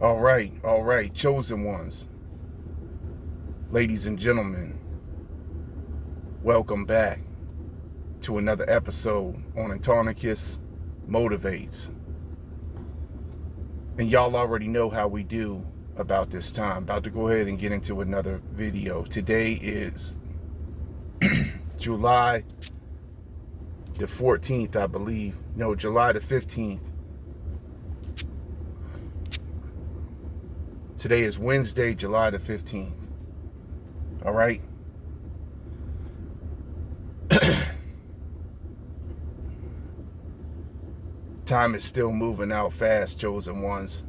All right, chosen ones, ladies and gentlemen, welcome back to another episode on Antonicus Motivates. And y'all already know how we do about this time. About to go ahead and get into another video. Today is July the 14th, I believe. No, July the 15th. Today is Wednesday, July the 15th. All right. Time is still moving out fast, chosen ones.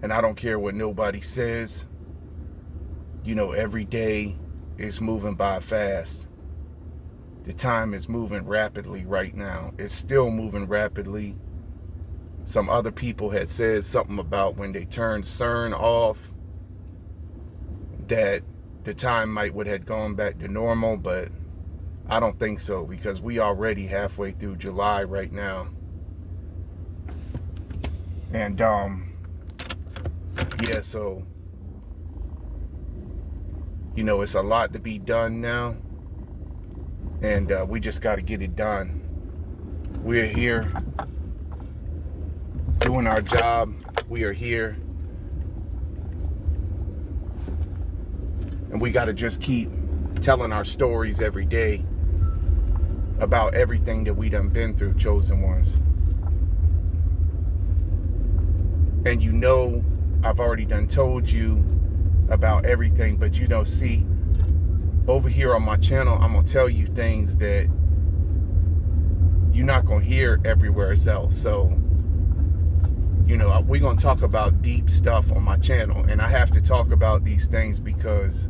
And I don't care what nobody says. You know, every day is moving by fast. The time is moving rapidly right now. It's still moving rapidly. Some other people had said something about when they turned CERN off, that the time would have gone back to normal, but I don't think so, because we already halfway through July right now. And yeah, so you know, it's a lot to be done now, and we just got to get it done. We're here doing our job. We are here, and we got to just keep telling our stories every day about everything that we done been through, chosen ones. And you know, I've already done told you about everything, but you know, see, over here on my channel, I'm gonna tell you things that you're not gonna hear everywhere else. So, you know, we're gonna talk about deep stuff on my channel, and I have to talk about these things because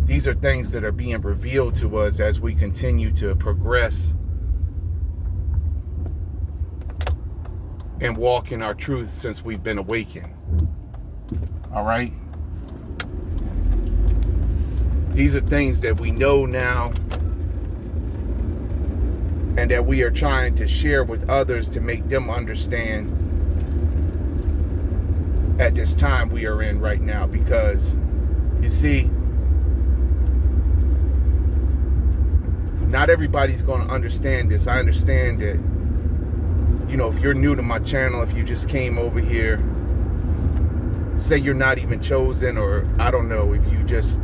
these are things that are being revealed to us as we continue to progress and walk in our truth since we've been awakened. All right? These are things that we know now and that we are trying to share with others to make them understand at this time we are in right now. Because, you see, not everybody's going to understand this. I understand that, you know, if you're new to my channel, if you just came over here, say you're not even chosen, or I don't know, if you just,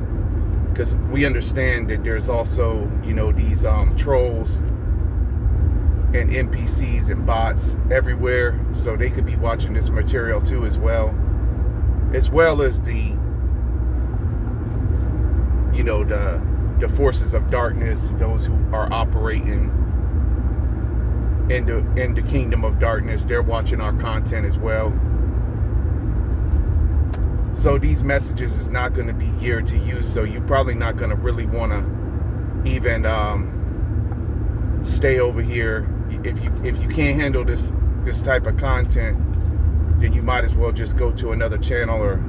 because we understand that there's also, you know, these trolls and NPCs and bots everywhere, so they could be watching this material too, as well as the, you know, the forces of darkness, those who are operating in the kingdom of darkness. They're watching our content as well. So these messages is not going to be geared to you, so you're probably not going to really want to even stay over here. If you can't handle this type of content, then you might as well just go to another channel or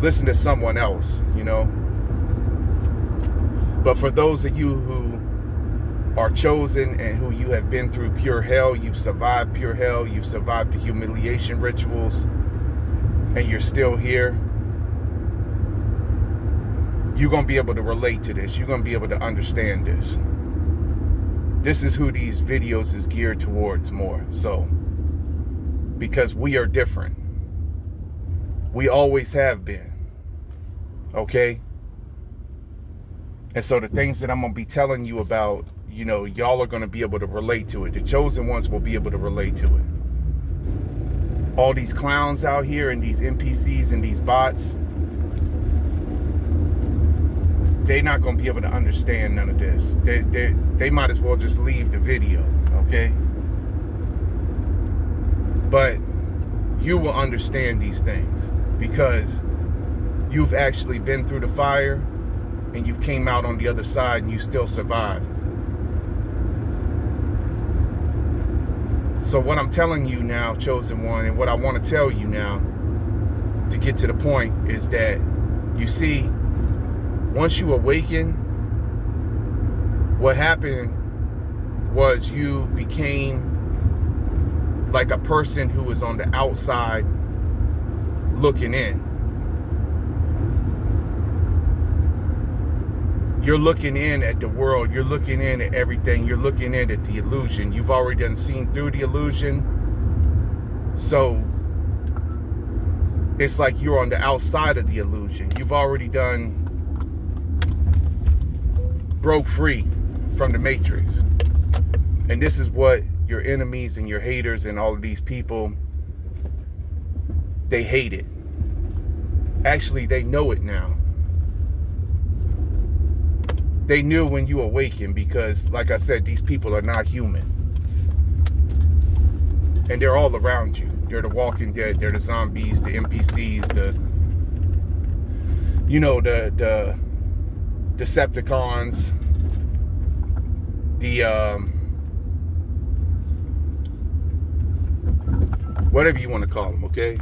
listen to someone else, you know. But for those of you who are chosen and who you have been through pure hell, you've survived pure hell, you've survived the humiliation rituals, and you're still here, you're going to be able to relate to this. You're going to be able to understand this. This is who these videos is geared towards more. So, because we are different. We always have been. Okay? And so the things that I'm going to be telling you about, you know, y'all are going to be able to relate to it. The chosen ones will be able to relate to it. All these clowns out here and these NPCs and these bots, they're not going to be able to understand none of this. They might as well just leave the video, okay? But you will understand these things because you've actually been through the fire and you've came out on the other side and you still survived. So what I'm telling you now, chosen one, and what I want to tell you now to get to the point is that, you see, once you awaken, what happened was you became like a person who was on the outside looking in. You're looking in at the world. You're looking in at everything. You're looking in at the illusion. You've already done seen through the illusion. So it's like you're on the outside of the illusion. You've already broke free from the matrix. And this is what your enemies and your haters and all of these people, they hate it. Actually, they know it now. They knew when you awakened because, like I said, these people are not human. And they're all around you. They're the Walking Dead. They're the zombies, the NPCs, the Decepticons, the whatever you want to call them, okay?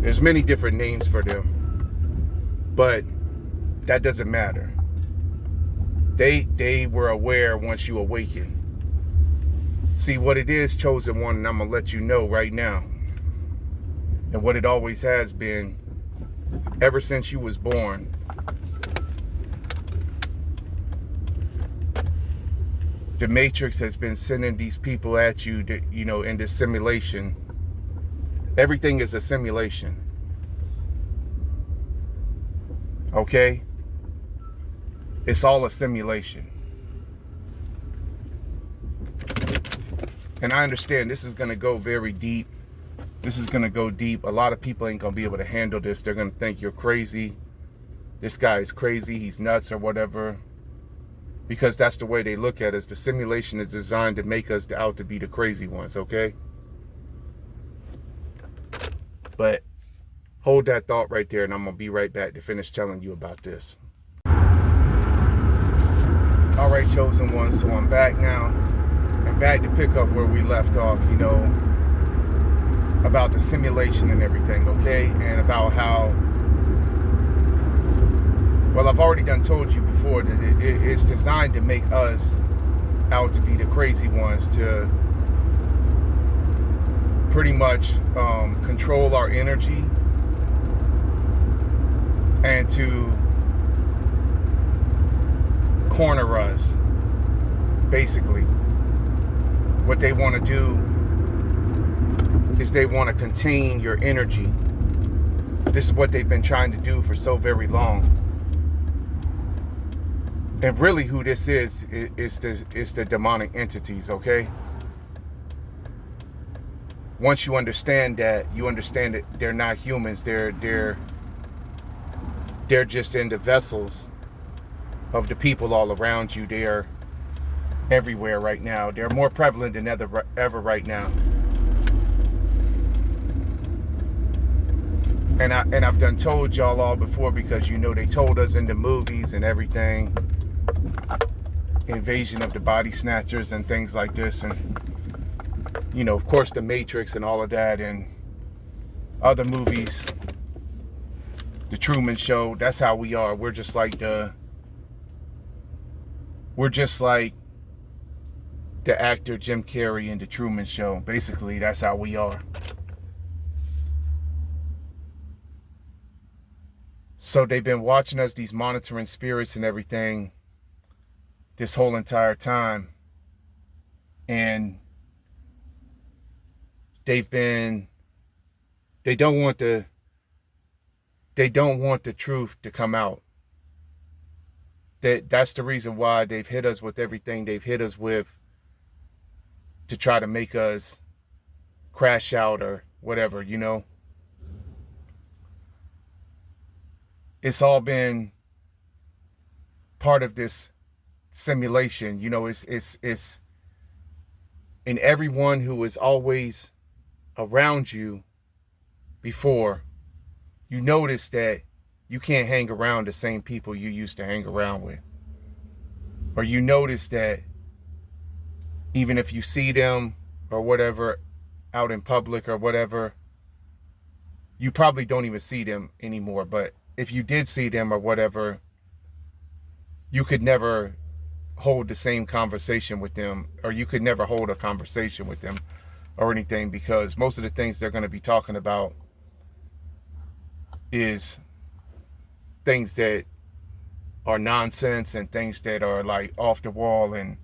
There's many different names for them, but that doesn't matter. They were aware once you awaken. See what it is, chosen one, and I'm gonna let you know right now. And what it always has been, ever since you was born. The Matrix has been sending these people at you, to, in this simulation. Everything is a simulation. Okay? It's all a simulation. And I understand this is going to go very deep. This is going to go deep. A lot of people ain't going to be able to handle this. They're going to think you're crazy. This guy is crazy. He's nuts or whatever. Because that's the way they look at us. The simulation is designed to make us out to be the crazy ones, okay? But hold that thought right there, and I'm going to be right back to finish telling you about this. All right, chosen one, so I'm back now. I'm back to pick up where we left off, about the simulation and everything, okay? And about how, well, I've already told you before that it's designed to make us out to be the crazy ones, to pretty much control our energy and to corner us. Basically, what they want to do is they want to contain your energy. This is what they've been trying to do for so very long. And really who this is the demonic entities, okay? Once you understand that, you understand that they're not humans. They're just in the vessels of the people all around you. They are everywhere right now. They're more prevalent than ever right now. And I've told y'all all before, because they told us in the movies and everything, invasion of the body snatchers and things like this, and of course the Matrix and all of that, and other movies, the Truman Show. That's how we are. We're just like the actor Jim Carrey in the Truman Show. Basically, that's how we are. So they've been watching us, these monitoring spirits and everything, this whole entire time. And they don't want the truth to come out. That's the reason why they've hit us with everything they've hit us with, to try to make us crash out or whatever, It's all been part of this simulation, it's and everyone who was always around you before, you notice that you can't hang around the same people you used to hang around with. Or you notice that even if you see them or whatever out in public or whatever, you probably don't even see them anymore. But if you did see them or whatever, you could never hold the same conversation with them, or you could never hold a conversation with them or anything, because most of the things they're going to be talking about is things that are nonsense and things that are like off the wall and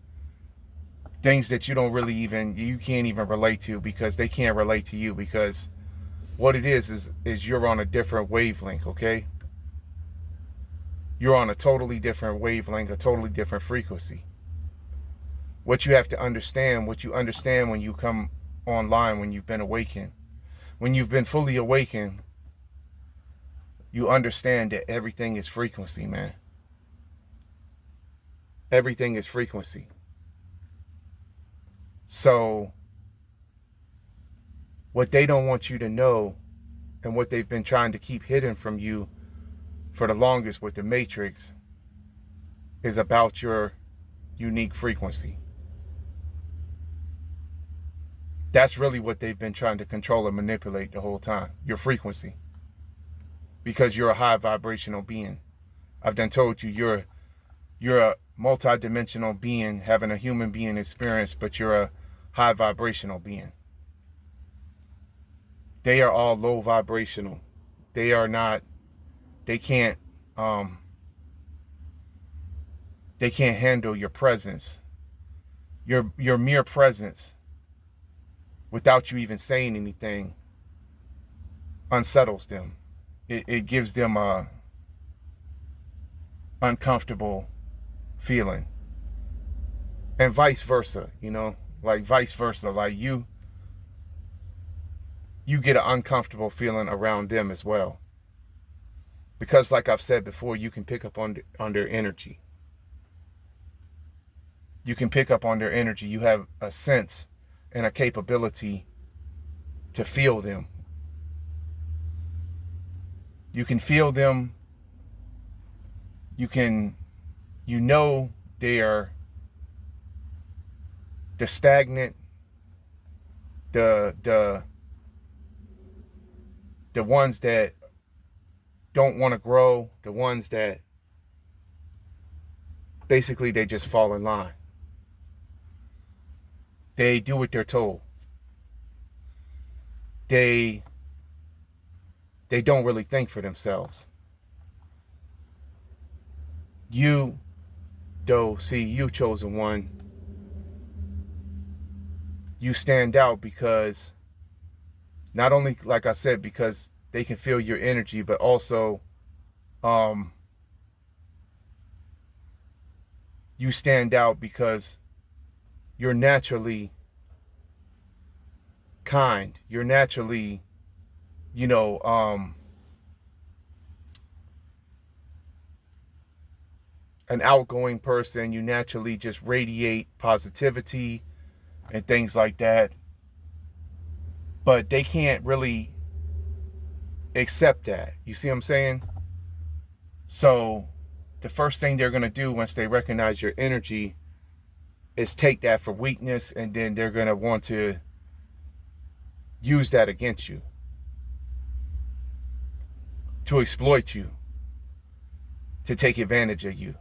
things that you can't even relate to, because they can't relate to you, because what it is you're on a different wavelength, okay? You're on a totally different wavelength, a totally different frequency. What you have to understand, what you understand when you come online, when you've been awakened, when you've been fully awakened, you understand that everything is frequency, man. Everything is frequency. So what they don't want you to know, and what they've been trying to keep hidden from you for the longest with the Matrix, is about your unique frequency. That's really what they've been trying to control and manipulate the whole time, your frequency. Because you're a high vibrational being. I've done told you you're a multi-dimensional being having a human being experience, but you're a high vibrational being. They are all low vibrational. They are not, they can't handle your presence. Your mere presence, without you even saying anything, unsettles them. It gives them a uncomfortable feeling. And vice versa, like vice versa. Like you get an uncomfortable feeling around them as well. Because like I've said before, you can pick up on their energy. You can pick up on their energy. You have a sense and a capability to feel them. You can feel them. They are the stagnant, the ones that don't want to grow, the ones that basically they just fall in line. They do what they're told. They don't really think for themselves. You, though, see, you, chosen one, you stand out because not only, like I said, because they can feel your energy, but also you stand out because you're naturally kind. You're naturally, an outgoing person. You naturally just radiate positivity and things like that. But they can't really accept that. You see what I'm saying? So the first thing they're going to do once they recognize your energy is take that for weakness, and then they're going to want to use that against you, to exploit you, to take advantage of you.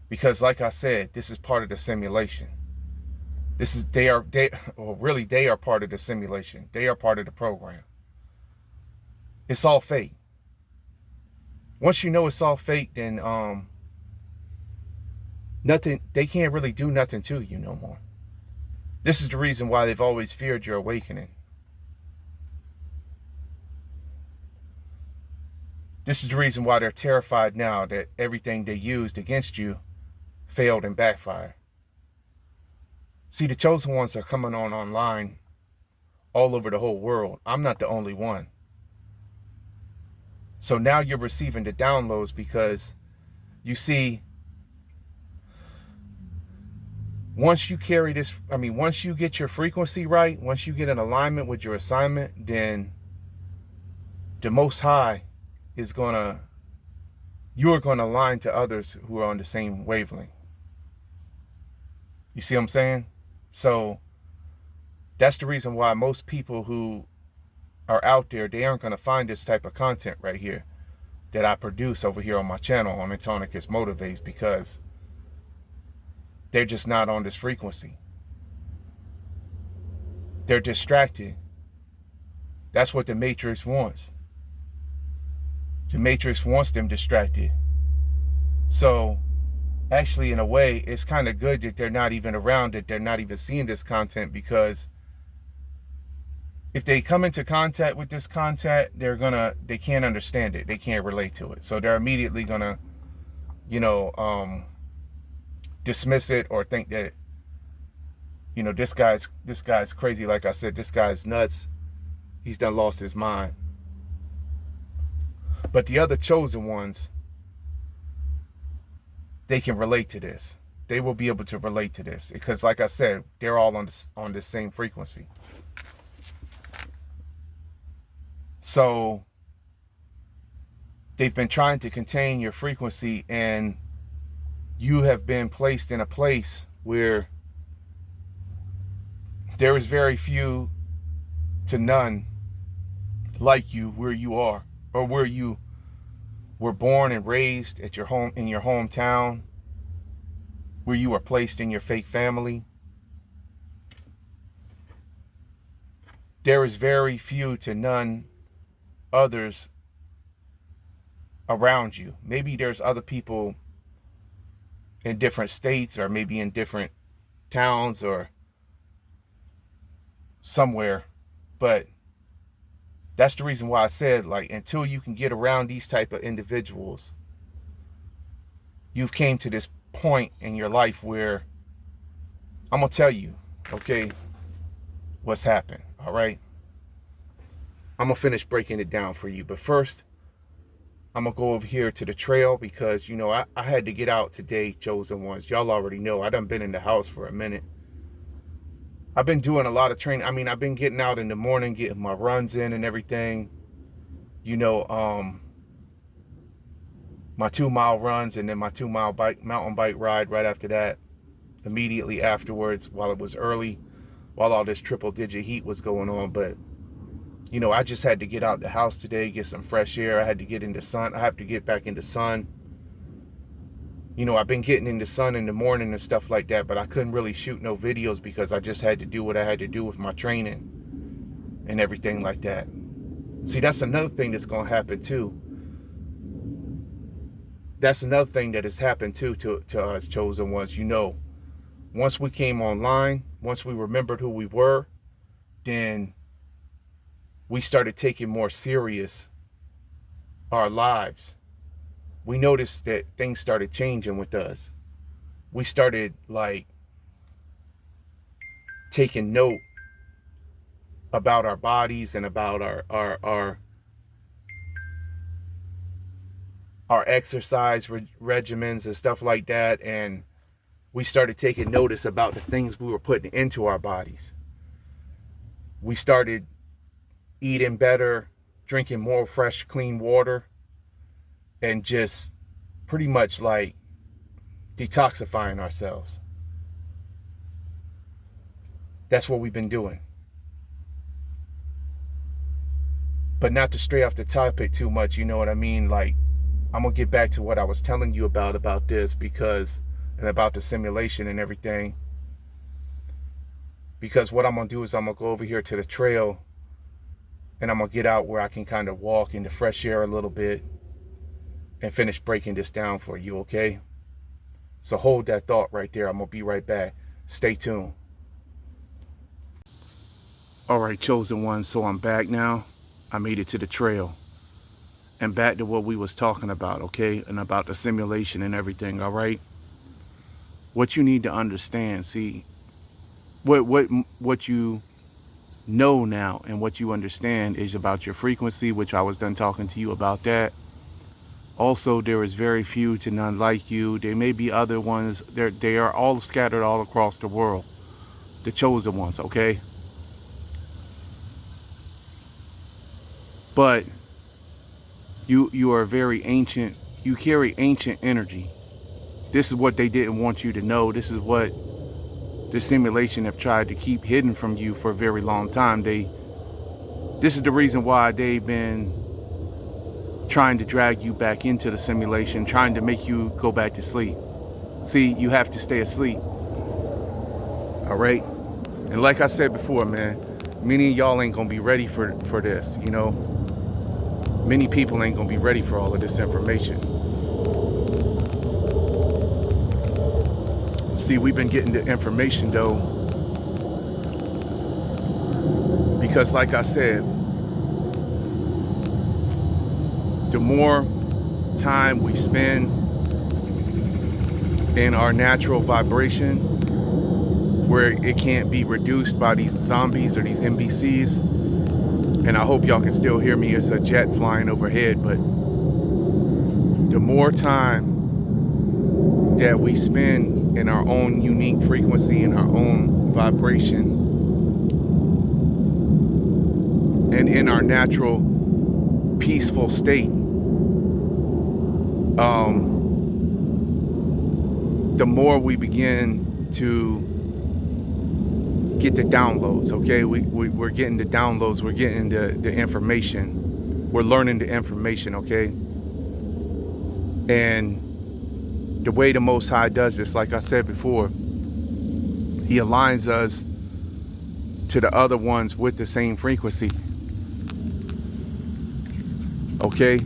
Because like I said, this is part of the simulation. They are part of the simulation. They are part of the program. It's all fake. Once you know it's all fake, then they can't really do nothing to you no more. This is the reason why they've always feared your awakening. This is the reason why they're terrified now that everything they used against you failed and backfired. See, the chosen ones are coming online all over the whole world. I'm not the only one. So now you're receiving the downloads, because you see, once you once you get your frequency right, once you get in alignment with your assignment, then the Most High you're going to align to others who are on the same wavelength. You see what I'm saying? So that's the reason why most people who are out there, they aren't going to find this type of content right here that I produce over here on my channel on Antonicus Motivates, because They're just not on this frequency. They're distracted. That's what the Matrix wants. The Matrix wants them distracted. So actually, in a way, it's kind of good that they're not even around, that they're not even seeing this content, because if they come into contact with this content, they can't understand it. They can't relate to it. So they're immediately gonna, dismiss it or think that, this guy's crazy. Like I said, this guy's nuts. He's done lost his mind. But the other chosen ones, they can relate to this. They will be able to relate to this because, like I said, they're all on the same frequency. So they've been trying to contain your frequency, and you have been placed in a place where there is very few to none like you where you are, or where you were born and raised at your home, in your hometown, where you were placed in your fake family. There is very few to none others around you. Maybe there's other people in different states, or maybe in different towns or somewhere, but that's the reason why I said, like, until you can get around these type of individuals, you've came to this point in your life where I'm gonna tell you, okay, what's happened. All right, I'm gonna finish breaking it down for you, but first I'm gonna go over here to the trail, because I had to get out today, chosen ones. Y'all already know I done been in the house for a minute. I've been doing a lot of training. I mean, I've been getting out in the morning, getting my runs in and everything. My 2-mile runs, and then my 2-mile mountain bike ride right after that. Immediately afterwards, while it was early, while all this triple digit heat was going on. But I just had to get out the house today, get some fresh air. I had to get in the sun. I have to get back in the sun. I've been getting in the sun in the morning and stuff like that, but I couldn't really shoot no videos because I just had to do what I had to do with my training and everything like that. See, that's another thing that's going to happen too. That's another thing that has happened too to us chosen ones. Once we came online, once we remembered who we were, then we started taking more serious our lives. We noticed that things started changing with us. We started taking note about our bodies and about our exercise regimens and stuff like that. And we started taking notice about the things we were putting into our bodies. We started eating better, drinking more fresh, clean water, and just pretty much detoxifying ourselves. That's what we've been doing. But not to stray off the topic too much, you know what I mean? I'm gonna get back to what I was telling you about this, and about the simulation and everything. Because what I'm gonna do is I'm gonna go over here to the trail, and I'm gonna get out where I can kind of walk in the fresh air a little bit and finish breaking this down for you, okay? So hold that thought right there. I'm gonna be right back. Stay tuned. All right, chosen one, so I'm back now. I made it to the trail and back to what we was talking about, okay? And about the simulation and everything, all right? What you need to understand, see, what you know now and what you understand is about your frequency, which I was done talking to you about that. Also, there is very few to none like you. There may be other ones. They are all scattered all across the world. The chosen ones, okay? But you are very ancient. You carry ancient energy. This is what they didn't want you to know. This is what the simulation have tried to keep hidden from you for a very long time. This is the reason why they've been trying to drag you back into the simulation, trying to make you go back to sleep. See, you have to stay asleep. All right. And like I said before, man, many of y'all ain't gonna be ready for this, you know. Many people ain't gonna be ready for all of this information. See, we've been getting the information though, because like I said, the more time we spend in our natural vibration, where it can't be reduced by these zombies or these NPCs, and I hope y'all can still hear me. It's a jet flying overhead, but the more time that we spend in our own unique frequency, in our own vibration, and in our natural peaceful state, the more we begin to get the downloads. Okay, we're getting the downloads, we're getting the information, we're learning the information. Okay, and the way the Most High does this, like I said before, he aligns us to the other ones with the same frequency. Okay,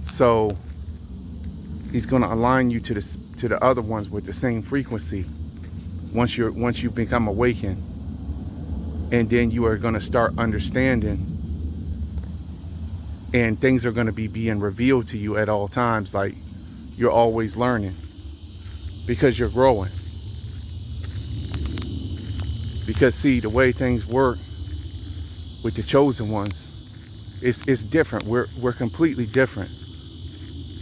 so he's going to align you to the other ones with the same frequency once you become awakened, and then you are going to start understanding, and things are going to be being revealed to you at all times. Like, you're always learning because you're growing. Because see, the way things work with the chosen ones, it's different. We're completely different.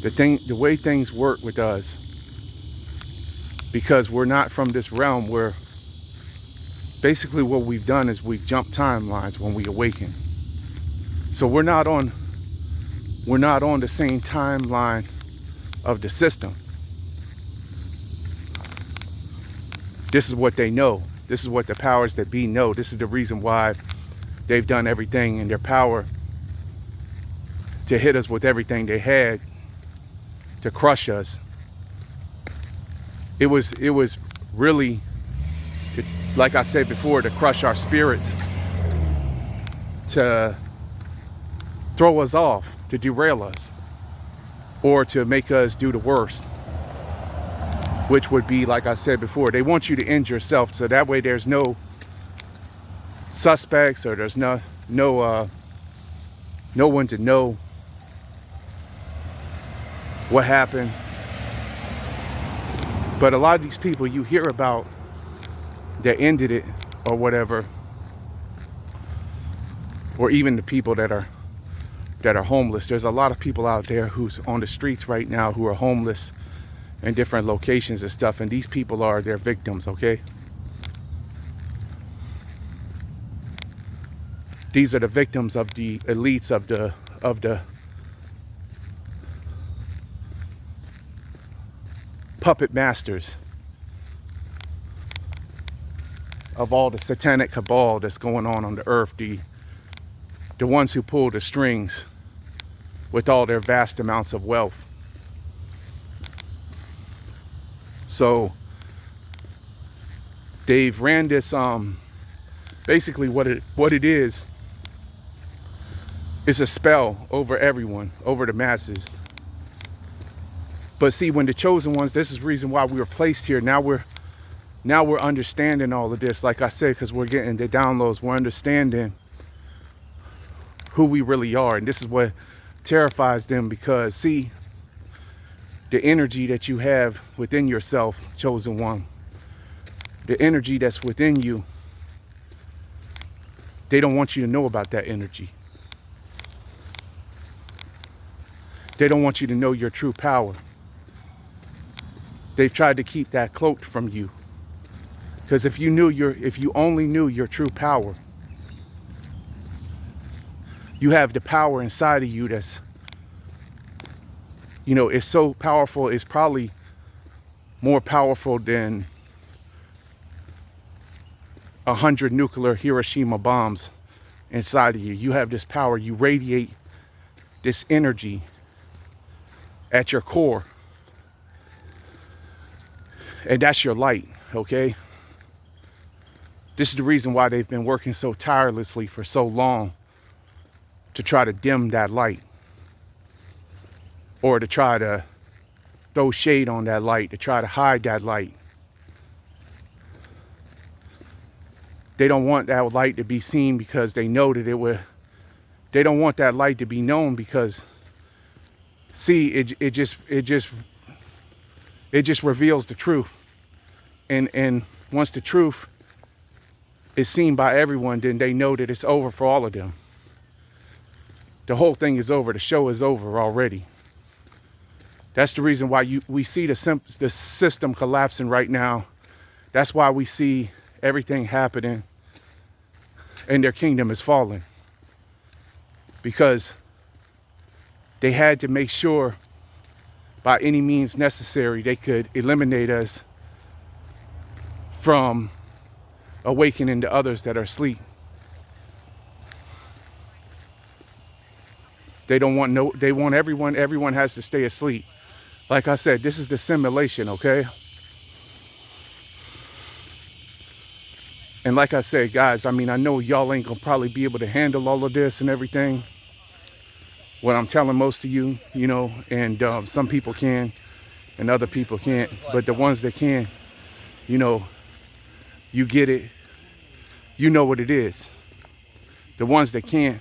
The way things work with us, because we're not from this realm, where basically what we've done is we've jumped timelines when we awaken. So we're not on the same timeline of the system. This is what they know. This is what the powers that be know. This is the reason why they've done everything in their power to hit us with everything they had to crush us. It was really, like I said before, to crush our spirits, to throw us off, to derail us, or to make us do the worst, which would be, like I said before, they want you to end yourself, so that way there's no suspects, or there's no one to know what happened. But a lot of these people you hear about that ended it or whatever, or even the people that are homeless. There's a lot of people out there who's on the streets right now who are homeless in different locations and stuff, and these people are their victims. Okay, these are the victims of the elites of the puppet masters of all the satanic cabal that's going on the earth, the ones who pull the strings with all their vast amounts of wealth. So they've ran this, basically what it is a spell over everyone, over the masses. But see, when the chosen ones, this is the reason why we were placed here. Now we're understanding all of this, like I said, because we're getting the downloads. We're understanding who we really are, and this is what terrifies them, because see, the energy that you have within yourself, chosen one, the energy that's within you, they don't want you to know about that energy. They don't want you to know your true power. They've tried to keep that cloaked from you, because if you only knew your true power, you have the power inside of you that's, it's so powerful. It's probably more powerful than 100 nuclear Hiroshima bombs inside of you. You have this power. You radiate this energy at your core, and that's your light. Okay, This is the reason why they've been working so tirelessly for so long to try to dim that light, or to try to throw shade on that light, to try to hide that light. They don't want that light to be seen because they know that they don't want that light to be known because, see, it just reveals the truth. And once the truth is seen by everyone, then they know that it's over for all of them. The whole thing is over. The show is over already. That's the reason why we see the system collapsing right now. That's why we see everything happening and their kingdom is falling. Because they had to make sure by any means necessary they could eliminate us from awakening to others that are asleep. They want everyone has to stay asleep. Like I said, this is the simulation, okay? And like I said, guys, I mean, I know y'all ain't gonna probably be able to handle all of this and everything. What I'm telling most of you, you know, and some people can and other people can't. But the ones that can, you know, you get it. You know what it is. The ones that can't,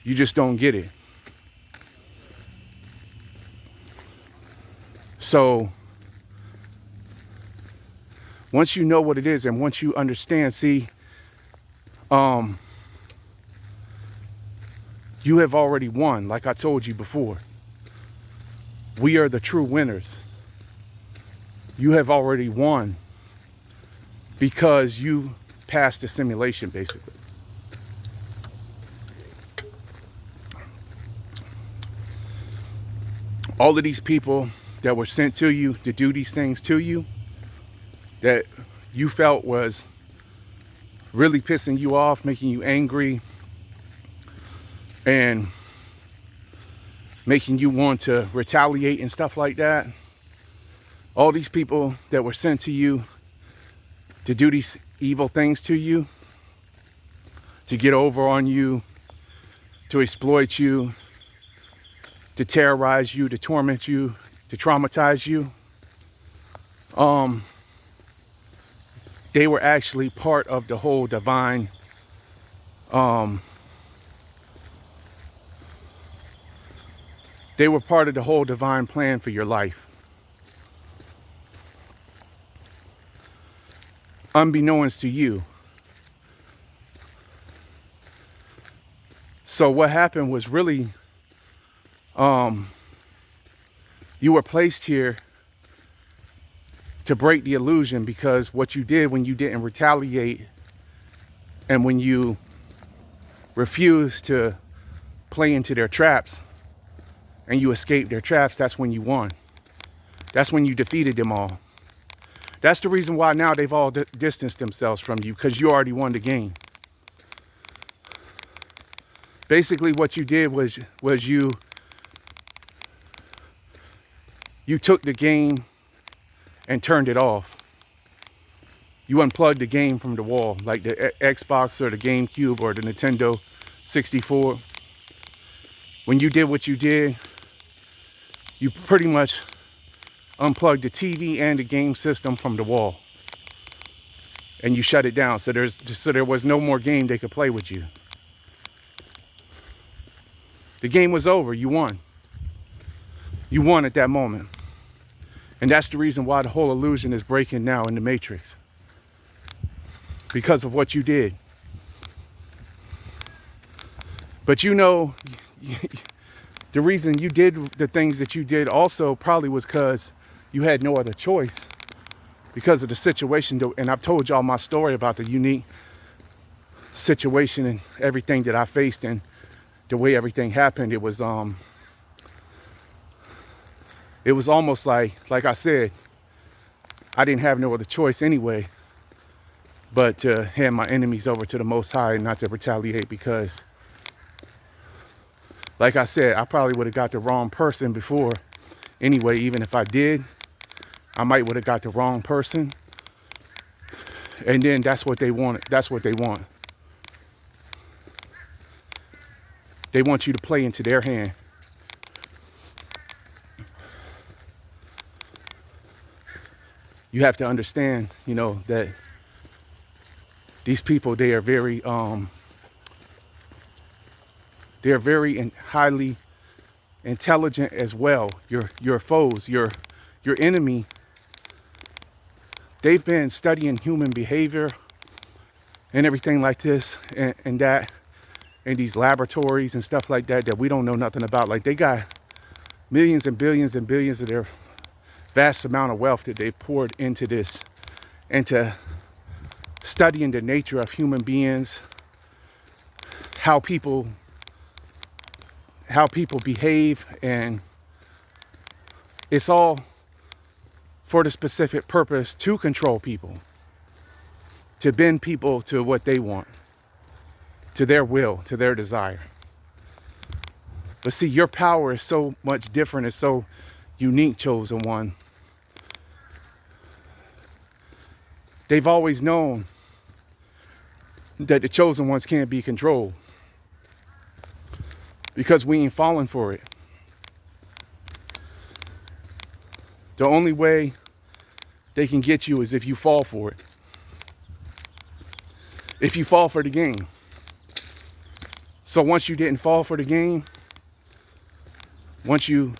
you just don't get it. So once you know what it is and once you understand, see, you have already won, like I told you before. We are the true winners. You have already won because you passed the simulation, basically. All of these people that were sent to you to do these things to you, that you felt was really pissing you off, making you angry, and making you want to retaliate and stuff like that. All these people that were sent to you to do these evil things to you, to get over on you, to exploit you, to terrorize you, to torment you, to traumatize you, they were actually part of the whole divine they were part of the whole divine plan for your life. Unbeknownst to you. So what happened was really, you were placed here to break the illusion, because what you did when you didn't retaliate and when you refused to play into their traps and you escaped their traps, that's when you won. That's when you defeated them all. That's the reason why now they've all distanced themselves from you, because you already won the game. Basically what you did was you took the game and turned it off. You unplugged the game from the wall, like the Xbox or the GameCube or the Nintendo 64. When you did what you did, you pretty much unplugged the TV and the game system from the wall, and you shut it down. So there was no more game they could play with you. The game was over. You won. You won at that moment. And that's the reason why the whole illusion is breaking now in the Matrix. Because of what you did. But you know, the reason you did the things that you did also probably was because you had no other choice. Because of the situation. And I've told y'all my story about the unique situation and everything that I faced and the way everything happened. It was almost like I said, I didn't have no other choice anyway but to hand my enemies over to the Most High and not to retaliate, because like I said, I probably would have got the wrong person before anyway. Even if I did, I might would have got the wrong person And then that's what they want. That's what they want. They want you to play into their hand. You have to understand, you know, that these people, they are very highly intelligent as well. Your foes, your enemy, they've been studying human behavior and everything like this and that in these laboratories and stuff like that we don't know nothing about. Like, they got millions and billions and billions of their vast amount of wealth that they've poured into this, into studying the nature of human beings, how people behave, and it's all for the specific purpose to control people, to bend people to what they want, to their will, to their desire. But see, your power is so much different, it's so unique, chosen one. They've always known that the chosen ones can't be controlled because we ain't falling for it. The only way they can get you is if you fall for it. If you fall for the game. So once you didn't fall for the game, once you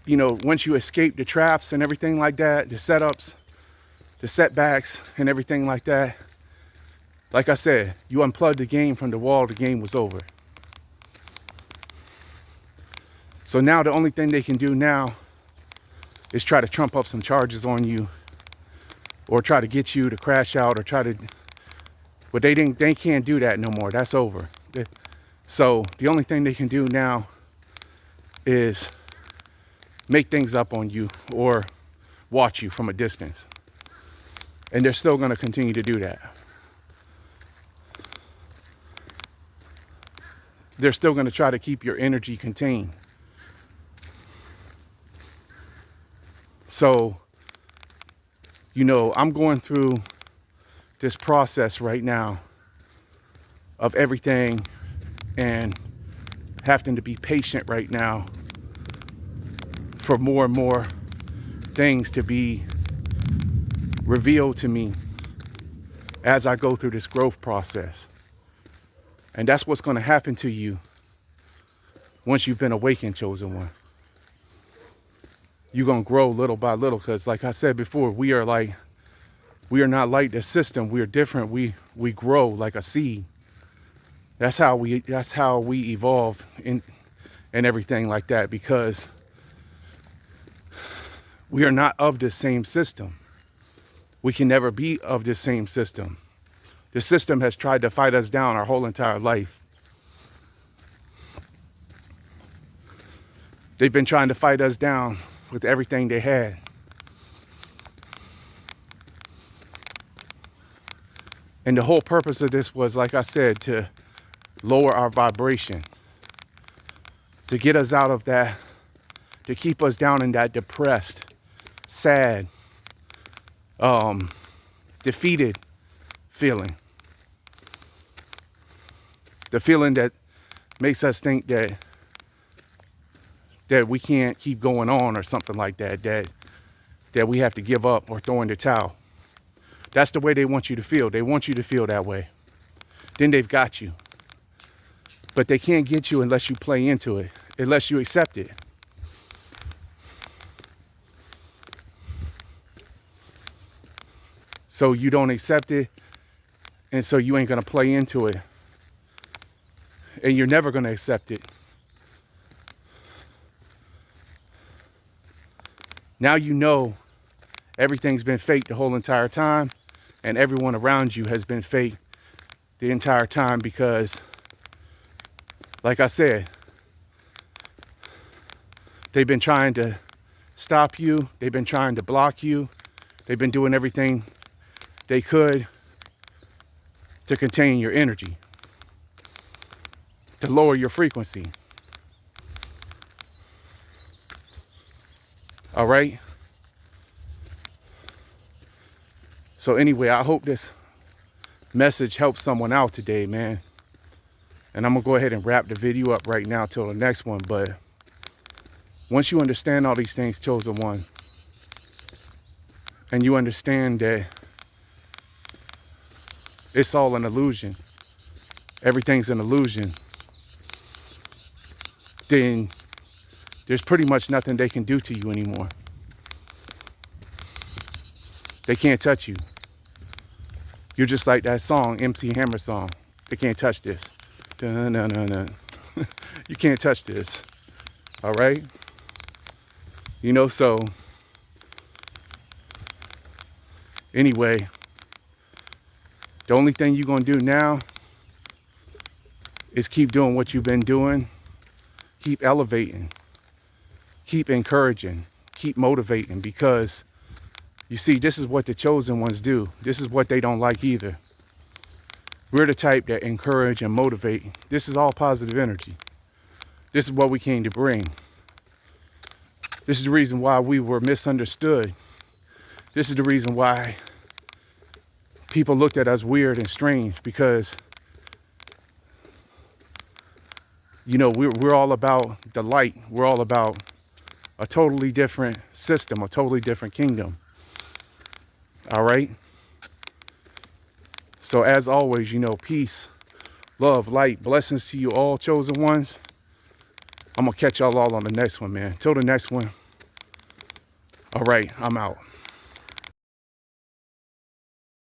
escape the traps and everything like that, the setups, the setbacks and everything like that, like I said, you unplugged the game from the wall, the game was over. So now the only thing they can do now is try to trump up some charges on you, or try to get you to crash out, or but they can't do that no more. That's over. So the only thing they can do now is make things up on you or watch you from a distance. And they're still going to continue to do that. They're still going to try to keep your energy contained. So, you know, I'm going through this process right now of everything and having to be patient right now for more and more things to be revealed to me as I go through this growth process. And that's what's going to happen to you once you've been awakened, chosen one. You're going to grow little by little, because like I said before, we are not like the system. We are different. We grow like a seed. That's how we evolve and everything like that, because we are not of the same system. We can never be of the same system. The system has tried to fight us down our whole entire life. They've been trying to fight us down with everything they had. And the whole purpose of this was, like I said, to lower our vibration, to get us out of that, to keep us down in that depressed, sad, defeated feeling. The feeling that makes us think that we can't keep going on, or something like that, that we have to give up or throw in the towel. That's the way they want you to feel. They want you to feel that way. Then they've got you. But they can't get you unless you play into it, unless you accept it. So you don't accept it, and so you ain't going to play into it. And you're never going to accept it. Now you know everything's been fake the whole entire time, and everyone around you has been fake the entire time, because, like I said, they've been trying to stop you. They've been trying to block you. They've been doing everything they could to contain your energy, to lower your frequency. All right? So anyway, I hope this message helps someone out today, man. And I'm gonna go ahead and wrap the video up right now till the next one. But once you understand all these things, chosen one, and you understand that it's all an illusion, everything's an illusion, then there's pretty much nothing they can do to you anymore. They can't touch you. You're just like that song, MC Hammer song. They can't touch this. Dun-dun-dun-dun. You can't touch this. All right? You know, so anyway, the only thing you're going to do now is keep doing what you've been doing. Keep elevating. Keep encouraging. Keep motivating, because you see, this is what the chosen ones do. This is what they don't like either. We're the type that encourage and motivate. This is all positive energy. This is what we came to bring. This is the reason why we were misunderstood. This is the reason why people looked at us weird and strange, because, you know, we're all about the light. We're all about a totally different system, a totally different kingdom. All right? So as always, you know, peace, love, light, blessings to you all, chosen ones. I'm going to catch y'all all on the next one, man. Till the next one. All right, I'm out.